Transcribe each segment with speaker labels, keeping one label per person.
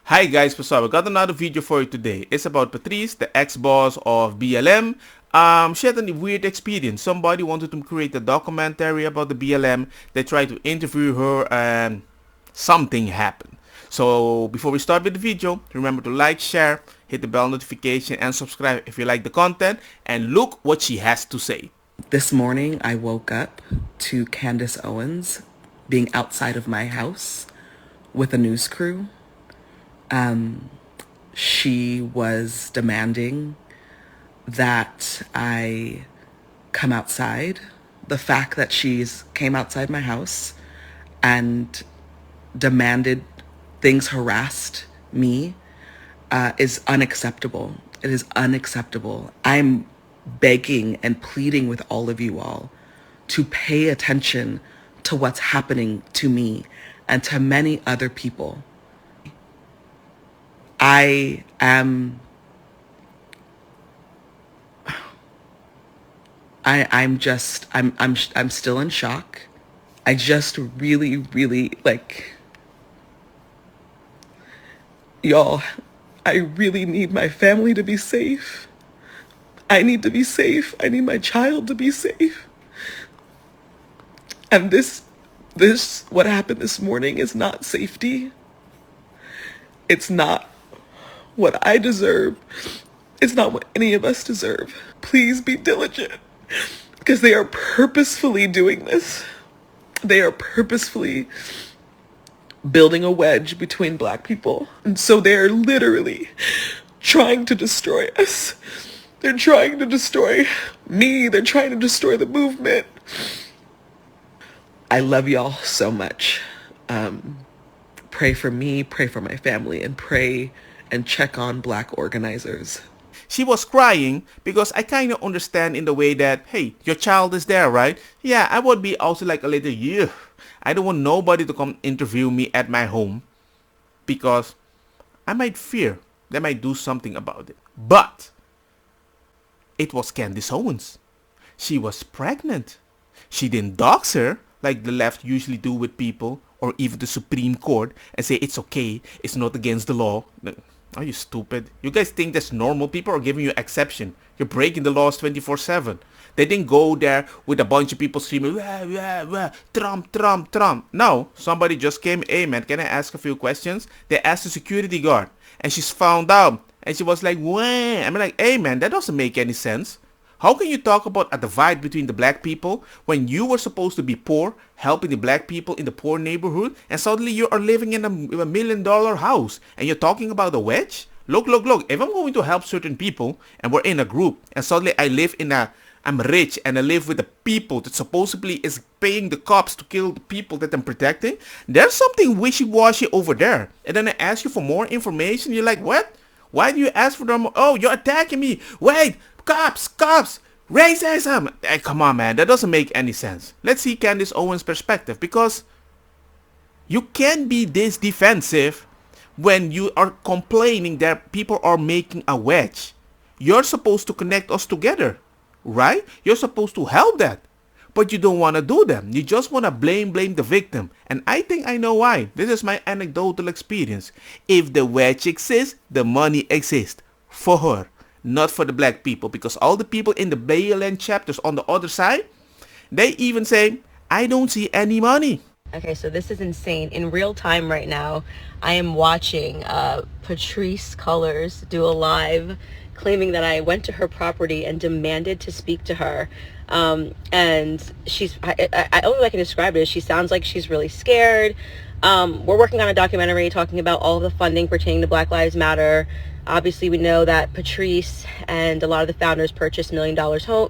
Speaker 1: Hi guys, what's up? I got another video for you today. It's about Patrisse, the ex-boss of BLM. She had a weird experience. Somebody wanted to create a documentary about the BLM. They tried to interview her and something happened. So before we start with the video, remember to like, share, hit the bell notification and subscribe if you like the content. And look what she has to say.
Speaker 2: This morning I woke up to Candace Owens being outside of my house with a news crew. She was demanding that I come outside. The fact that she's came outside my house and demanded things, harassed me, is unacceptable. It is unacceptable. I'm begging and pleading with all of you all to pay attention to what's happening to me and to many other people. I'm still in shock. I just really y'all, I really need my family to be safe. I need to be safe. I need my child to be safe. And this what happened this morning is not safety. It's not what I deserve. It's not what any of us deserve. Please be diligent, because they are purposefully doing this. They are purposefully building a wedge between Black people. And so they're literally trying to destroy us. They're trying to destroy me. They're trying to destroy the movement. I love y'all so much. Pray for me, pray for my family, and pray and check on Black organizers.
Speaker 1: She was crying because I kind of understand in the way that, hey, your child is there, right? Yeah, I would be also like a little, yeah, I don't want nobody to come interview me at my home because I might fear they might do something about it. But it was Candace Owens. She was pregnant. She didn't dox her like the left usually do with people, or even the Supreme Court, and say it's okay, it's not against the law. Are you stupid? You guys think that's normal? People are giving you exception. You're breaking the laws 24/7. They didn't go there with a bunch of people screaming, wah, wah, wah, Trump, Trump, Trump. No, somebody just came, hey man, can I ask a few questions? They asked the security guard, and she's found out, and she was like, wah. I'm like, hey man, that doesn't make any sense. How can you talk about a divide between the Black people when you were supposed to be poor, helping the Black people in the poor neighborhood, and suddenly you are living in a $1 million house and you're talking about a wedge? Look, if I'm going to help certain people and we're in a group and suddenly I'm rich and I live with the people that supposedly is paying the cops to kill the people that I'm protecting, there's something wishy-washy over there. And then I ask you for more information, you're like, what? Why do you ask for them? Oh, you're attacking me. Wait. Cops, racism. Hey, come on, man. That doesn't make any sense. Let's see Candace Owens' perspective, because you can't be this defensive when you are complaining that people are making a wedge. You're supposed to connect us together, right? You're supposed to help that. But you don't want to do that. You just want to blame the victim. And I think I know why. This is my anecdotal experience. If the wedge exists, the money exists. For her. Not for the Black people, because all the people in the BLM chapters on the other side, they even say, I don't see any money.
Speaker 3: Okay, so this is insane. In real time right now, I am watching Patrisse Cullors do a live claiming that I went to her property and demanded to speak to her. And she's, I only way I can describe it is she sounds like she's really scared. We're working on a documentary talking about all of the funding pertaining to Black Lives Matter. Obviously, we know that Patrisse and a lot of the founders purchased $1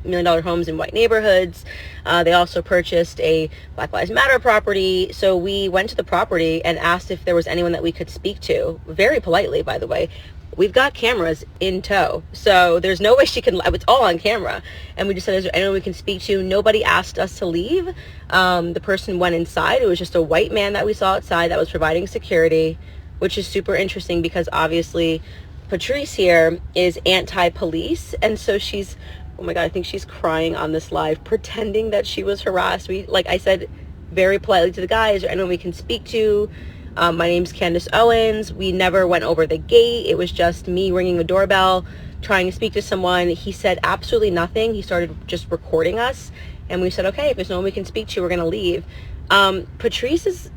Speaker 3: million homes in white neighborhoods. They also purchased a Black Lives Matter property. So we went to the property and asked if there was anyone that we could speak to, very politely, by the way. We've got cameras in tow, so there's no way she can, it's all on camera. And we just said, is there anyone we can speak to? Nobody asked us to leave. The person went inside. It was just a white man that we saw outside that was providing security, which is super interesting because obviously Patrisse here is anti-police, and so she's, oh my God, I think she's crying on this live, pretending that she was harassed. We, like I said very politely to the guy, is there anyone we can speak to? My name's Candace Owens. We never went over the gate. It was just me ringing the doorbell, trying to speak to someone. He said absolutely nothing. He started just recording us, and we said, okay, if there's no one we can speak to, we're going to leave. Patrisse is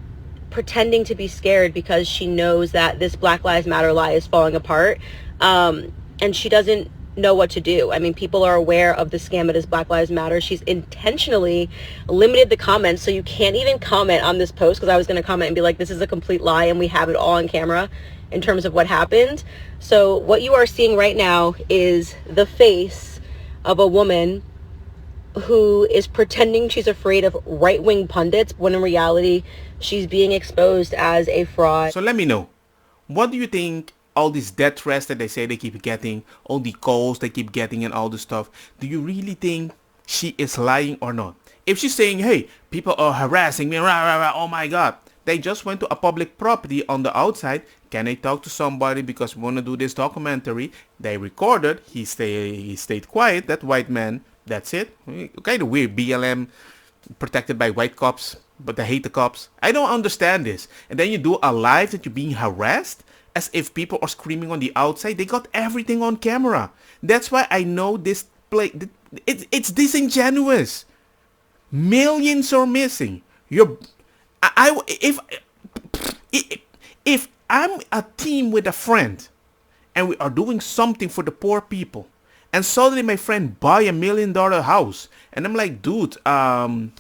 Speaker 3: pretending to be scared because she knows that this Black Lives Matter lie is falling apart, and she doesn't know what to do. I mean, people are aware of the scam that is Black Lives Matter. She's intentionally limited the comments, so you can't even comment on this post, because I was going to comment and be like, this is a complete lie, and we have it all on camera in terms of what happened. So what you are seeing right now is the face of a woman who is pretending she's afraid of right-wing pundits, when in reality she's being exposed as a fraud.
Speaker 1: So let me know, what do you think all these death threats that they say they keep getting, all the calls they keep getting and all this stuff, do you really think she is lying or not? If she's saying, hey, people are harassing me, rah, rah, rah, oh my god, they just went to a public property on the outside, can I talk to somebody because we want to do this documentary? They recorded, he stayed quiet, that white man, that's it. Kind of weird, BLM protected by white cops, but they hate the cops. I don't understand this. And then you do a live that you're being harassed, as if people are screaming on the outside. They got everything on camera. That's why I know this play. It's disingenuous. Millions are missing. If I'm a team with a friend and we are doing something for the poor people, and suddenly my friend buy $1 million house, and I'm like, dude, aren't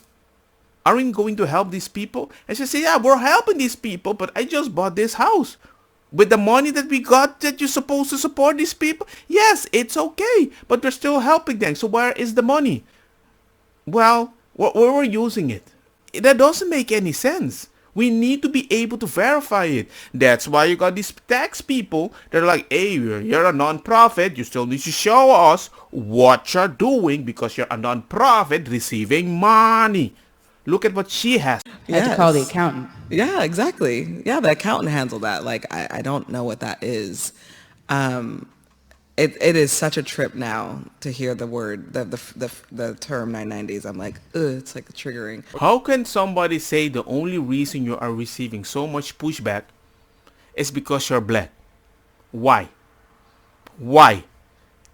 Speaker 1: we going to help these people? And she said, yeah, we're helping these people, but I just bought this house. With the money that we got, that you're supposed to support these people? Yes, it's okay, but we're still helping them. So where is the money? Well, where we're using it. That doesn't make any sense. We need to be able to verify it. That's why you got these tax people. They're like, hey, you're a non-profit. You still need to show us what you're doing because you're a non-profit receiving money. Look at what she has.
Speaker 4: I had to call the accountant.
Speaker 2: Yeah, exactly. Yeah, the accountant handled that. Like, I don't know what that is. It is such a trip now to hear the word, the term 990s. I'm like, ugh, it's like triggering.
Speaker 1: How can somebody say the only reason you are receiving so much pushback is because you're black? Why? Why?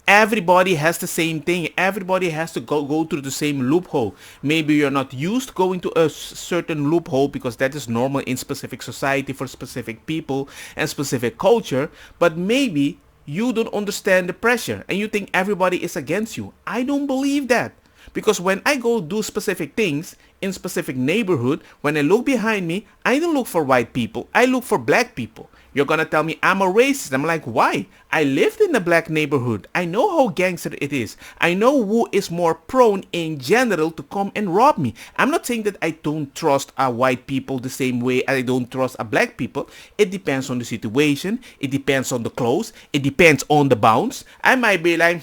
Speaker 1: Everybody has the same thing. Everybody has to go through the same loophole. Maybe you're not used to going to a certain loophole because that is normal in specific society for specific people and specific culture. But maybe you don't understand the pressure and you think everybody is against you. I don't believe that. Because when I go do specific things in specific neighborhood, when I look behind me, I don't look for white people. I look for black people. You're gonna tell me I'm a racist. I'm like, why? I lived in a black neighborhood. I know how gangster it is. I know who is more prone in general to come and rob me. I'm not saying that I don't trust white people the same way I don't trust black people. It depends on the situation. It depends on the clothes. It depends on the bounce. I might be like,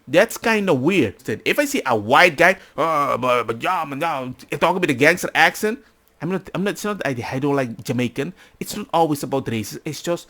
Speaker 1: that's kind of weird. If I see a white guy, talking with a gangster accent, it's not that I don't like Jamaican. It's not always about races. It's just,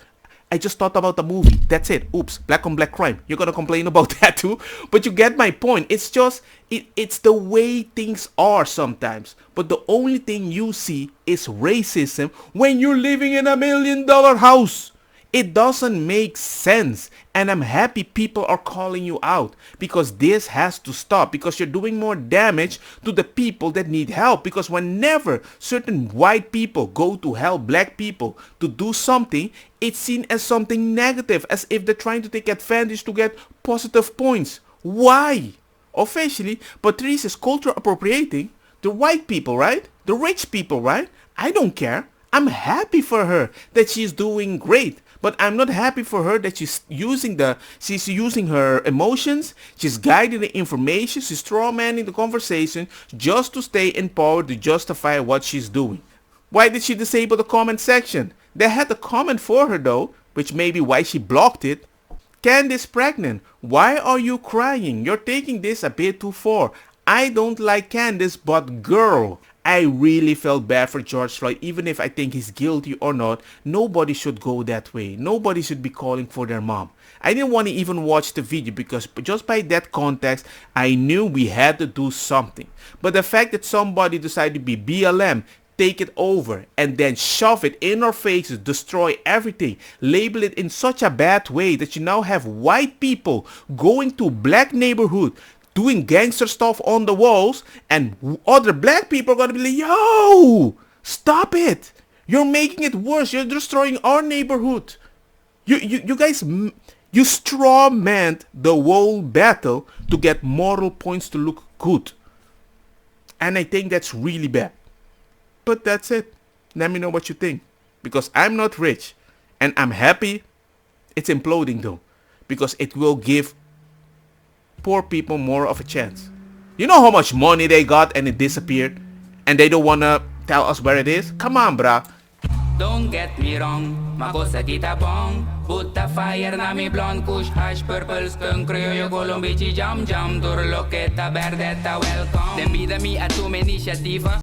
Speaker 1: I just thought about the movie. That's it. Oops, black on black crime. You're gonna complain about that too? But you get my point. It's just, it's the way things are sometimes. But the only thing you see is racism when you're living in $1 million house. It doesn't make sense, and I'm happy people are calling you out because this has to stop, because you're doing more damage to the people that need help. Because whenever certain white people go to help black people to do something, it's seen as something negative, as if they're trying to take advantage to get positive points. Why? Officially, Patrisse is culture appropriating the white people, right? The rich people, right? I don't care. I'm happy for her that she's doing great. But I'm not happy for her that she's using her emotions, she's guiding the information, she's strawmanning the conversation just to stay in power to justify what she's doing. Why did she disable the comment section? They had a comment for her though, which may be why she blocked it. Candace pregnant. Why are you crying? You're taking this a bit too far. I don't like Candace, but girl, I really felt bad for George Floyd. Even if I think he's guilty or not, nobody should go that way. Nobody should be calling for their mom. I didn't want to even watch the video because just by that context, I knew we had to do something. But the fact that somebody decided to be BLM, take it over and then shove it in our faces, destroy everything, label it in such a bad way that you now have white people going to black neighborhood, doing gangster stuff on the walls, and other black people are going to be like, yo, stop it. You're making it worse. You're destroying our neighborhood. You guys, you straw manned the whole battle to get moral points to look good. And I think that's really bad. But that's it. Let me know what you think. Because I'm not rich. And I'm happy it's imploding though. Because it will give poor people more of a chance. You know how much money they got and it disappeared? And they don't want to tell us where it is? Come on, brah.
Speaker 4: Don't get me wrong, makosa kita bong. Put the fire na mi blonde, kush, hash, purple, skunk, criollo, colombici, jam, jam. Turloqueta, verdetta, welcome. Then be the me at 2 initiativa.